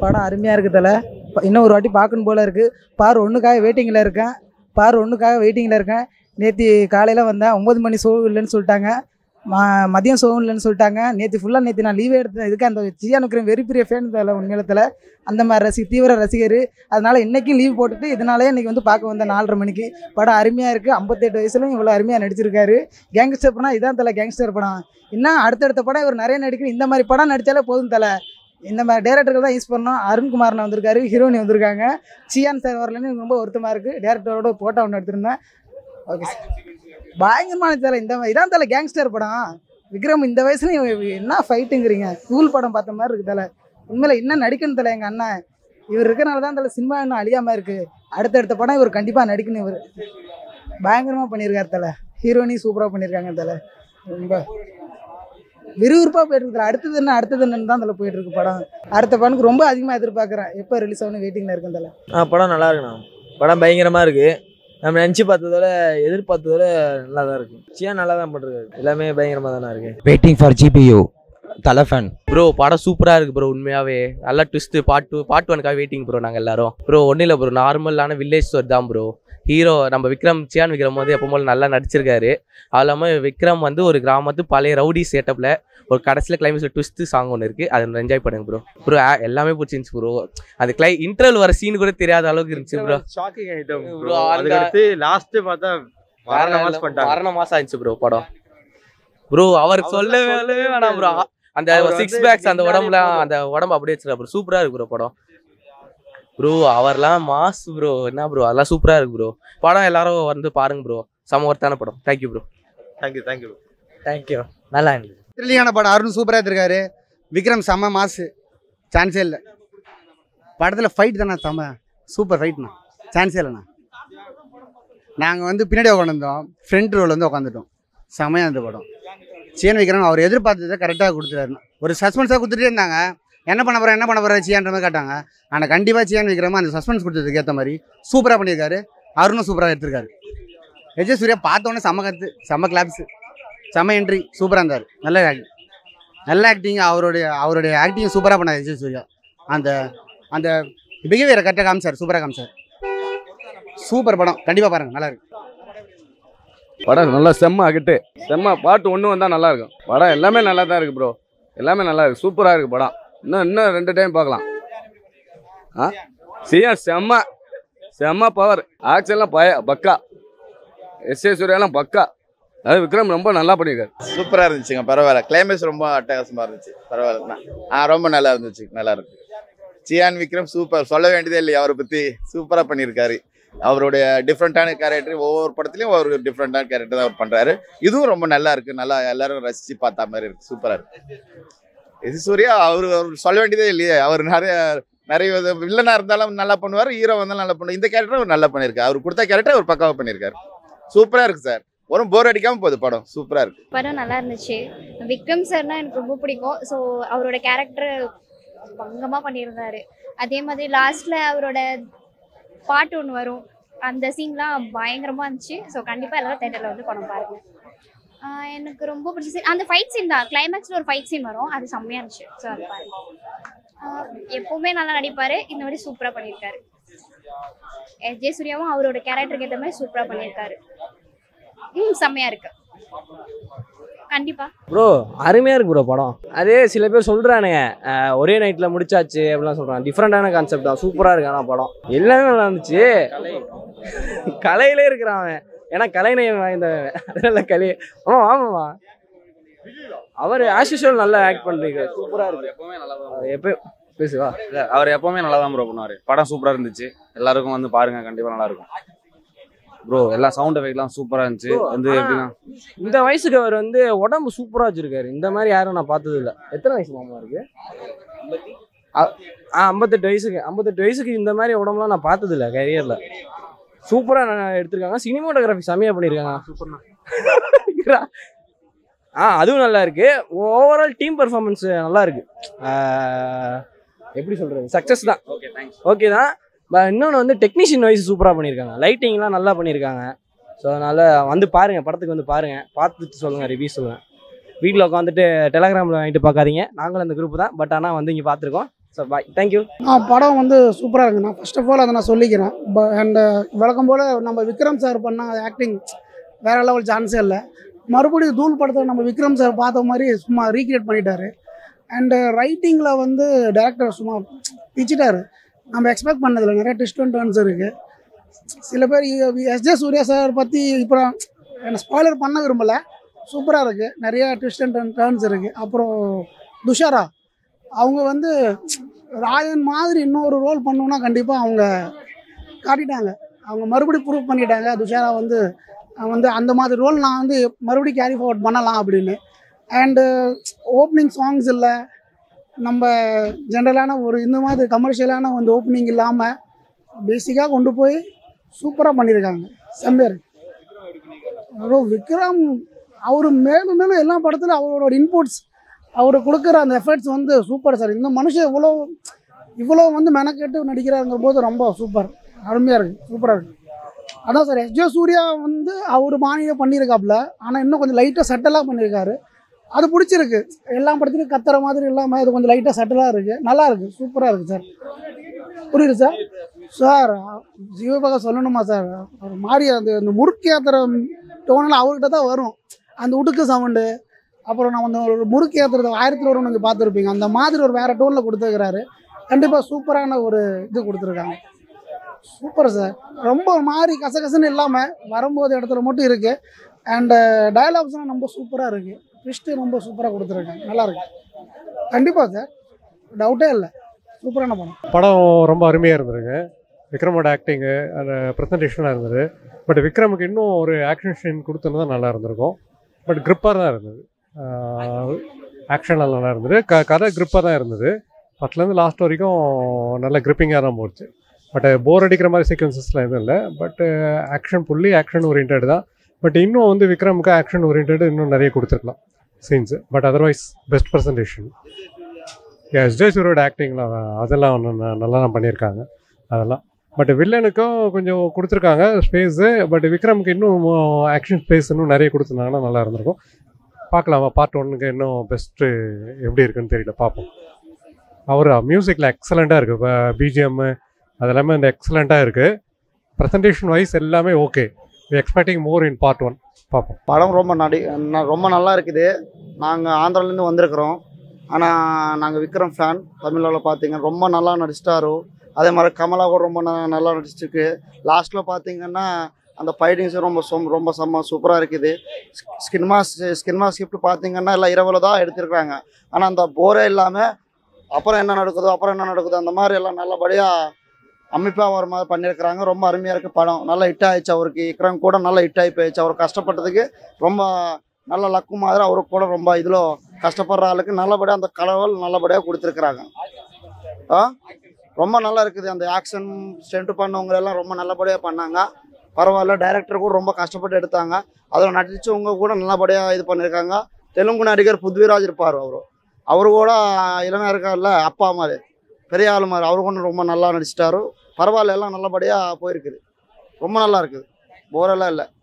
படம் அருமையாக இருக்குது தலை. இன்னும் ஒரு வாட்டி பார்க்கணும் போல் இருக்குது. பார் 1க்காக வெயிட்டிங்கில் இருக்கேன். நேற்று காலையில் வந்தேன், 9 மணி ஷோ இல்லைன்னு சொல்லிட்டாங்க, மதியம் ஷோ இல்லைன்னு சொல்லிட்டாங்க. நேற்று நான் லீவே எடுத்தேன். இதுக்கு அந்த சியான் விக்ரம் வெரி பெரிய ஃபேன் தலை உண்மையிலத்தில். அந்த மாதிரி தீவிர ரசிகர். அதனால் இன்றைக்கும் லீவ் போட்டுட்டு இதனாலே இன்றைக்கி வந்து பார்க்க வந்தேன் 4:30 மணிக்கு. படம் அருமையாக இருக்குது. 58 வயசுலையும் இவ்வளோ அருமையாக நடிச்சிருக்காரு. கேங்ஸ்டர் படம் இதான் தலை, கேங்ஸ்டர் படம். இன்னும் அடுத்தடுத்த படம் இவர் நிறைய நடிக்கணும். இந்த மாதிரி படம் நடித்தாலே போதும் தலை. இந்த மாதிரி டேரக்டர்கள் தான் யூஸ் பண்ணோம். அருண்குமார்னு வந்திருக்காரு, ஹீரோனி வந்திருக்காங்க. சியான் சார் வரலன்னு எனக்கு ரொம்ப வருத்தமாக இருக்குது. டேரக்டரோட ஃபோட்டோ ஒன்று எடுத்திருந்தேன். ஓகே சார், பயங்கரமான தலை. இதான் தலை கேங்ஸ்டர் படம். விக்ரம் இந்த வயசுலையும் என்ன ஃபைட்டுங்கிறீங்க, ஸ்கூல் படம் பார்த்த மாதிரி இருக்குது தலை. உண்மையில் இன்னும் நடிக்கணும் தலை. எங்கள் அண்ணன் இவர் இருக்கிறனால தான் தலை சினிமா இன்னும் அழியாமல் இருக்குது. அடுத்தடுத்த படம் இவர் கண்டிப்பாக நடிக்கணும். இவர் பயங்கரமாக பண்ணியிருக்காரு தலை. ஹீரோனி சூப்பராக பண்ணியிருக்காங்க தலை. ரொம்ப விறுவிறுப்பாக போயிட்டு தலை. அடுத்தது என்னன்னு தான் தலை போயிட்டு இருக்கு படம். அடுத்த படத்துக்கு ரொம்ப அதிகமாக எதிர்பார்க்குறேன். எப்போ ரிலீஸ் ஆகணும் வெயிட்டிங்கில் இருக்கேன் தலை. படம் நல்லா இருக்குண்ணா. படம் பயங்கரமாக இருக்குது. நம்ம நினச்சி பார்த்ததோட எதிர்பார்த்ததோட நல்லா தான் இருக்குது. சியான் நல்லா தான் பண்ணுறாரு. எல்லாமே பயங்கரமாக தானே இருக்குது. வெயிட்டிங் ஃபார் GPU தலை ஃபேன் ப்ரோ. படம் சூப்பராக இருக்குது ப்ரோ. உண்மையாகவே நல்லா ட்விஸ்ட்டு. பார்ட் 1க்காக வெயிட்டிங் ப்ரோ. நாங்கள் எல்லாரும் ப்ரோ ஒன்றும் இல்லை ப்ரோ, நார்மலான வில்லேஜ் ஸ்டோரி தான் ப்ரோ. ஹீரோ நம்ம சியான் விக்ரம் வந்து எப்போ போல நல்லா நடிச்சிருக்காரு. அது இல்லாமல் விக்ரம் வந்து ஒரு கிராமத்து பழைய ரவுடி செட்டப்பில் ஒரு கடைசியில் கிளைமேக்ஸில் ட்விஸ்ட்டு சாங் ஒன்று இருக்குது. அதை என்ஜாய் பண்ணுங்க ப்ரோ. எல்லாமே பிடிச்சிருந்துச்சு ப்ரோ. அந்த இன்டர்வல் வர சீன் கூட தெரியாத அளவுக்கு இருந்துச்சு ப்ரோ. Shocking item bro. அதுக்கு லாஸ்ட் பார்த்தா மரண மாசம் ஆயிடுச்சு ப்ரோ படம். ப்ரோ அவர் சொல்லவே வேணாம் ப்ரோ. அந்த 6 பேக்ஸ் அந்த உடம்பு அப்படியே வச்சுருக்கா ப்ரோ. சூப்பராக இருக்கு ப்ரோ படம். ப்ரோ அவர்லாம் மாஸ் ப்ரோ. என்ன ப்ரோ அதெல்லாம் சூப்பராக இருக்கு ப்ரோ. படம் எல்லாரும் வந்து பாருங்க ப்ரோ. செம ஒர்த்தான படம். Thank you bro. தேங்க்யூ. நல்லா இருந்துச்சு. த்ரில்லிங்கான படம். அருண் சூப்பராக எடுத்திருக்காரு. விக்ரம் செம்ம மாசு, சான்ஸே இல்லை. படத்தில் ஃபைட் தானே செம்ம சூப்பர் ஃபைட்ண்ணா, சான்ஸே இல்லைண்ணா. நாங்கள் வந்து பின்னாடி உட்காந்துருந்தோம், ஃப்ரண்ட் ரோவில் வந்து உட்காந்துட்டோம். செம்மையாக இருந்த படம். சியான் விக்ரம் அவர் எதிர்பார்த்ததை கரெக்டாக கொடுத்துட்டாருண்ணா. ஒரு சஸ்பென்ஸாக கொடுத்துட்டே இருந்தாங்க. என்ன பண்ண போகிற சியான்ற மாதிரி காட்டாங்க. ஆனால் கண்டிப்பாக சியான் விக்ரமா அந்த சஸ்பென்ஸ் கொடுத்ததுக்கு ஏற்ற மாதிரி சூப்பராக பண்ணியிருக்காரு. அருணும் சூப்பராக எடுத்திருக்காரு. விஜய் சூர்யா பார்த்தோன்னே செம்ம கிளாப்ஸு, செம்ம என்ட்ரி, சூப்பராக இருந்தார். நல்ல ஆக்டிங். அவருடைய ஆக்டிங் சூப்பராக பண்ணார் விஜய் சூர்யா. அந்த பிஹேவியரை கரெக்டாக காமிச்சார், சூப்பராக காமிச்சார். சூப்பர் படம், கண்டிப்பாக பாருங்கள், நல்லா இருக்கு படம். நல்லா செம்ம பாட்டு 1 வந்தால் நல்லா இருக்கும். படம் எல்லாமே நல்லா தான் இருக்குது ப்ரோ. எல்லாமே நல்லா இருக்குது, சூப்பராக இருக்குது படம். இன்னும் 2 டைம் பார்க்கலாம். சியான் செம்ம பவர். ஆக்ஷன்லாம் பக்கா. எஸ் சூர்யாலாம் பக்கா. அது விக்ரம் ரொம்ப நல்லா பண்ணியிருக்காரு. சூப்பராக இருந்துச்சுங்க. பரவாயில்ல. கிளைமேக்ஸ் ரொம்ப அட்டகாசமாக இருந்துச்சு. பரவாயில்ல. ரொம்ப நல்லா இருந்துச்சு. நல்லா இருக்கு. சியான் விக்ரம் சூப்பர், சொல்ல வேண்டியதே இல்லையா. அவரை பற்றி சூப்பராக பண்ணியிருக்காரு. அவருடைய டிஃப்ரெண்ட்டான கேரக்டர், ஒவ்வொரு படத்துலையும் ஒரு டிஃப்ரெண்ட்டான கேரக்டர் தான் அவர் பண்ணுறாரு. இதுவும் ரொம்ப நல்லா இருக்குது. நல்லா எல்லாரும் ரசித்து பார்த்தா மாதிரி இருக்குது. சூப்பராக இருக்குது. இது சூர்யா அவர் சொல்ல வேண்டியதே இல்லையே. அவர் நிறைய வில்லனாக இருந்தாலும் நல்லா பண்ணுவார், ஹீரோ வந்தாலும் நல்லா பண்ணுவார். இந்த கேரக்டர் அவர் நல்லா பண்ணியிருக்காரு. அவர் கொடுத்த கேரக்டர் அவர் பக்காவாக பண்ணியிருக்காரு. சூப்பராக இருக்குது சார். ஒரு போர் அடிக்காமல் போகுது படம். சூப்பராக இருக்குது. படம் நல்லா இருந்துச்சு. விக்ரம் சார்னா எனக்கு ரொம்ப பிடிக்கும். ஸோ அவரோட கேரக்டர் பங்கமாக பண்ணியிருந்தாரு. அதே மாதிரி லாஸ்ட்டில் அவரோட பாட்டு ஒன்று வரும், அந்த சீன்லாம் பயங்கரமாக இருந்துச்சு. ஸோ கண்டிப்பாக எல்லாரும் தேட்டரில் வந்து படம் பாருங்க. எனக்கு ரொம்ப பிடிச்ச சீன் அந்த ஃபைட் சீன் தான். கிளைமேக்ஸில் ஒரு ஃபைட் சீன் வரும், அது செம்மையாக இருந்துச்சு. ஸோ அது பாருங்க. எப்போவுமே நல்லா நடிப்பார். இந்த மாதிரி சூப்பராக பண்ணியிருக்காரு. விஜய் சூர்யாவும் அவரோட கேரக்டருக்கு ஏற்ற மாதிரி சூப்பராக பண்ணியிருக்காரு. செம்மையாக இருக்கு. கண்டிப்பா ப்ரோ அருமையாக இருக்கு ப்ரோ படம். அதே சில பேர் சொல்கிறானுங்க ஒரே நைட்டில் முடிச்சாச்சு அப்படிலாம் சொல்கிறாங்க. டிஃப்ரெண்ட்டான கான்செப்ட் தான். சூப்பராக இருக்கு. ஆனால் படம் எல்லாமே நல்லா இருந்துச்சு. கலையிலே இருக்கிறான் அவன். ஏன்னா கலைநயம் வாய்ந்தவன். அதனால ஆமாம்மா அவர் ஆஸ் யூசுவல் நல்லா ஆக்ட் பண்ணுறீங்க. சூப்பராக இருக்கு. எப்பவுமே நல்லா தான். எப்போ பேசுவா இல்லை, அவர் எப்போவுமே நல்லா தான் ப்ரோ பண்ணுவார். படம் சூப்பராக இருந்துச்சு. எல்லாருக்கும் வந்து பாருங்கள், கண்டிப்பாக நல்லாயிருக்கும் ப்ரோ. எல்லா சவுண்ட் எஃபெக்ட்லாம் சூப்பராக இருந்துச்சு. வந்து எப்படின்னா இந்த வயசுக்கு அவர் வந்து உடம்பு சூப்பராக வச்சுருக்காரு. இந்த மாதிரி யாரும் நான் பார்த்தது இல்லை. எத்தனை வயசு மாமா இருக்கு? 58 வயசுக்கு. 58 வயசுக்கு இந்த மாதிரி உடம்புலாம் நான் பார்த்தது இல்லை கரியரில். சூப்பராக எடுத்திருக்காங்க. சினிமாட்டோகிராஃபி செம்மையாக பண்ணியிருக்காங்க. சூப்பர்ண்ணா. அதுவும் நல்லா இருக்கு. ஓவரால் டீம் பெர்ஃபார்மன்ஸ் நல்லா இருக்கு. எப்படி சொல்கிறது, சக்ஸஸ் தான். ஓகே தான். இன்னொன்று வந்து டெக்னீஷியன் வைஸ் சூப்பராக பண்ணியிருக்காங்க. லைட்டிங்லாம் நல்லா பண்ணியிருக்காங்க. ஸோ அதனால் வந்து பாருங்கள், படத்துக்கு வந்து பாருங்கள், பார்த்துட்டு சொல்லுங்கள், ரிவ்யூ சொல்லுங்கள். வீட்டில் உட்காந்துட்டு டெலகிராமில் வாங்கிட்டு பார்க்காதீங்க. நாங்களும் அந்த குரூப் தான். பட் ஆனால் வந்து இங்கே பார்த்துருக்கோம். So bye, thank you. படம் வந்து சூப்பராக இருக்குது. நான் ஃபர்ஸ்ட் ஆஃப் ஆல் அதை நான் சொல்லிக்கிறேன். அண்ட் வழக்கம் போல் நம்ம விக்ரம் சார் பண்ண ஆக்டிங் வேறு லெவல் சான்ஸே இல்லை. மறுபடியும் தூள் படத்தை நம்ம விக்ரம் சார் பார்த்த மாதிரி சும்மா ரீக்ரியேட் பண்ணிட்டாரு. அண்டு ரைட்டிங்கில் வந்து டேரக்டர் சும்மா பிச்சிட்டாரு. நம்ம எக்ஸ்பெக்ட் பண்ணதில்லை. நிறைய ட்விஸ்ட் அண்ட் டர்ன்ஸ் இருக்குது. சில பேர் எஸ்ஜே சூர்யா சார் பற்றி இப்போ என்ன ஸ்பாய்லர் பண்ண விரும்பலை. சூப்பராக இருக்குது. நிறையா ட்விஸ்ட் அண்ட் டர்ன்ஸ் இருக்குது. அப்புறம் துஷாரா அவங்க வந்து ராயன் மாதிரி இன்னொரு ரோல் பண்ணோன்னா கண்டிப்பாக அவங்க காட்டிட்டாங்க. அவங்க மறுபடியும் ப்ரூவ் பண்ணிட்டாங்க. துஷாரா வந்து அந்த மாதிரி ரோல் நான் வந்து மறுபடியும் கேரி ஃபார்வர்ட் பண்ணலாம் அப்படின்னு. அண்டு ஓப்பனிங் சாங்ஸ் இல்லை, நம்ம ஜென்ரலான ஒரு இந்த மாதிரி கமர்ஷியலான வந்து ஓப்பனிங் இல்லாமல் பேசிக்காக கொண்டு போய் சூப்பராக பண்ணியிருக்காங்க. செம்பேர் விக்ரம் அவர் மேலும் மேலும் எல்லா படத்துலையும் அவரோட இன்புட்ஸ் அவர் கொடுக்குற அந்த எஃபர்ட்ஸ் வந்து சூப்பர் சார். இந்த மனுஷன் இவ்வளோ வந்து மெனக்கெட்டு நடிக்கிறாருங்கிற போது ரொம்ப சூப்பர், அருமையாக இருக்குது, சூப்பராக இருக்குது. அதான் சார் எஸ்ஜே சூர்யா வந்து அவர் மாநிலம் பண்ணியிருக்காப்புல. ஆனால் இன்னும் கொஞ்சம் லைட்டாக சட்டலாக பண்ணியிருக்காரு. அது பிடிச்சிருக்கு. எல்லா படத்துலையும் கத்துற மாதிரி இல்லாமல் இது கொஞ்சம் லைட்டாக சட்டலாக இருக்குது. நல்லா இருக்குது, சூப்பராக இருக்குது சார். புரியுது சார். சார் ஜீவபாக சொல்லணுமா சார், ஒரு மாதிரி அந்த முறுக்கு ஏற்றுற டோனில் அவர்கிட்ட தான் வரும். அந்த உடுக்கு சவுண்டு, அப்புறம் நம்ம அந்த ஒரு முறுக்கு ஏற்றுறது 1001 கொஞ்சம் பார்த்துருப்பீங்க. அந்த மாதிரி ஒரு வேறு டோனில் கொடுத்துருக்கிறாரு. கண்டிப்பாக சூப்பரான ஒரு இது கொடுத்துருக்காங்க. Super sir. ரொம்ப ஒரு மாதிரி கசகசன்னு இல்லாமல் வரும்போது இடத்துல மட்டும் இருக்குது. அண்டு டயலாக்ஸ்லாம் ரொம்ப சூப்பராக இருக்குது. ட்விஸ்ட்டு ரொம்ப சூப்பராக கொடுத்துருக்காங்க. நல்லாயிருக்கு. கண்டிப்பாக சார், டவுட்டே இல்லை. சூப்பரான படம் ரொம்ப அருமையாக இருந்ததுங்க. விக்ரமோட ஆக்டிங்கு அந்த ப்ரெசன்டேஷனாக இருந்தது. பட் விக்ரமுக்கு இன்னும் ஒரு ஆக்ஷன் சீன் கொடுத்துருந்தா நல்லா இருந்திருக்கும். பட் க்ரிப்பாக தான் இருந்தது. ஆக்ஷனில் நல்லா இருந்தது. கதை க்ரிப்பாக தான் இருந்தது. ஃபஸ்ட்லேருந்து லாஸ்ட் வரைக்கும் நல்ல க்ரிப்பிங்காக தான் போச்சு. பட் போர் அடிக்கிற மாதிரி சீக்வன்சஸ்லாம் எதுவும் இல்லை. But action fully action oriented தான். பட் இன்னும் வந்து விக்ரமுக்கு ஆக்ஷன் ஓரியன்ட் இன்னும் நிறைய கொடுத்துருக்கலாம் scenes. But otherwise best presentation. SJ சூரியோட ஆக்டிங்லாம் அதெல்லாம் நல்லா தான் பண்ணியிருக்காங்க அதெல்லாம். பட் வில்லனுக்கும் கொஞ்சம் கொடுத்துருக்காங்க ஸ்பேஸு. பட் விக்ரமுக்கு இன்னும் ஆக்ஷன் ஸ்பேஸ் இன்னும் நிறைய கொடுத்துருந்தாங்கன்னா நல்லா இருந்திருக்கும். பார்க்கலாமா பார்ட் 1க்கு இன்னும் பெஸ்ட்டு எப்படி இருக்குன்னு தெரியல, பார்ப்போம். அவர் மியூசிக்கில் எக்ஸலண்ட்டாக இருக்குது. இப்போ பிஜிஎம்மு அதெல்லாமே அந்த எக்ஸலண்ட்டாக இருக்குது. ப்ரெசன்டேஷன் வைஸ் எல்லாமே ஓகே. எக்ஸ்பெக்டிங் மோர் இன் பார்ட் 1. பார்ப்போம். படம் ரொம்ப நல்லா இருக்குது. நாங்கள் ஆந்திராலேருந்து வந்திருக்கிறோம். ஆனால் நாங்கள் விக்ரம் ஃபேன். தமிழில் பார்த்தீங்கன்னா ரொம்ப நல்லா நடிச்சிட்டாரு. அதே மாதிரி கமலா கூட ரொம்ப நல்லா நடிச்சிருக்கு. லாஸ்ட்டில் பார்த்தீங்கன்னா அந்த ஃபைட்டிங்ஸ் ரொம்ப சூப்பராக இருக்குது. ஸ்கின்மா ஸ்கிரிப்ட் பார்த்தீங்கன்னா எல்லாம் இரவில் தான் எடுத்துருக்குறாங்க. ஆனால் அந்த போரே இல்லாமல் அப்புறம் என்ன நடக்குதோ அந்த மாதிரி எல்லாம் நல்லபடியாக அமைப்பாக வர மாதிரி பண்ணியிருக்கிறாங்க. ரொம்ப அருமையாக இருக்குது படம். நல்லா ஹிட் ஆகிடுச்சு. அவருக்கு விக்ரம் கூட நல்லா ஹிட் ஆகி போயிடுச்சு. அவர் கஷ்டப்பட்டதுக்கு ரொம்ப நல்ல லக்கு மாதிரி அவருக்கு கூட ரொம்ப இதில் கஷ்டப்படுற ஆளுக்கு நல்லபடியாக அந்த கலவல் நல்லபடியாக கொடுத்துருக்குறாங்க. ரொம்ப நல்லா இருக்குது. அந்த ஆக்ஷன் ஸ்டெண்ட் பண்ணவங்க எல்லாம் ரொம்ப நல்லபடியாக பண்ணாங்க. பரவாயில்ல. டைரக்டர் கூட ரொம்ப கஷ்டப்பட்டு எடுத்தாங்க. அதில் நடிச்சவங்க கூட நல்லபடியாக இது பண்ணியிருக்காங்க. தெலுங்கு நடிகர் புத்விராஜ் இருப்பார். அவரு கூட இளமையாக இருக்கார்ல, அப்பா மாதிரி பெரிய ஆள் மாதிரி, அவரு கூட ரொம்ப நல்லா நடிச்சிட்டாரு. பரவாயில்ல, எல்லாம் நல்லபடியாக போயிருக்குது. ரொம்ப நல்லா இருக்குது. போரெல்லாம் இல்லை.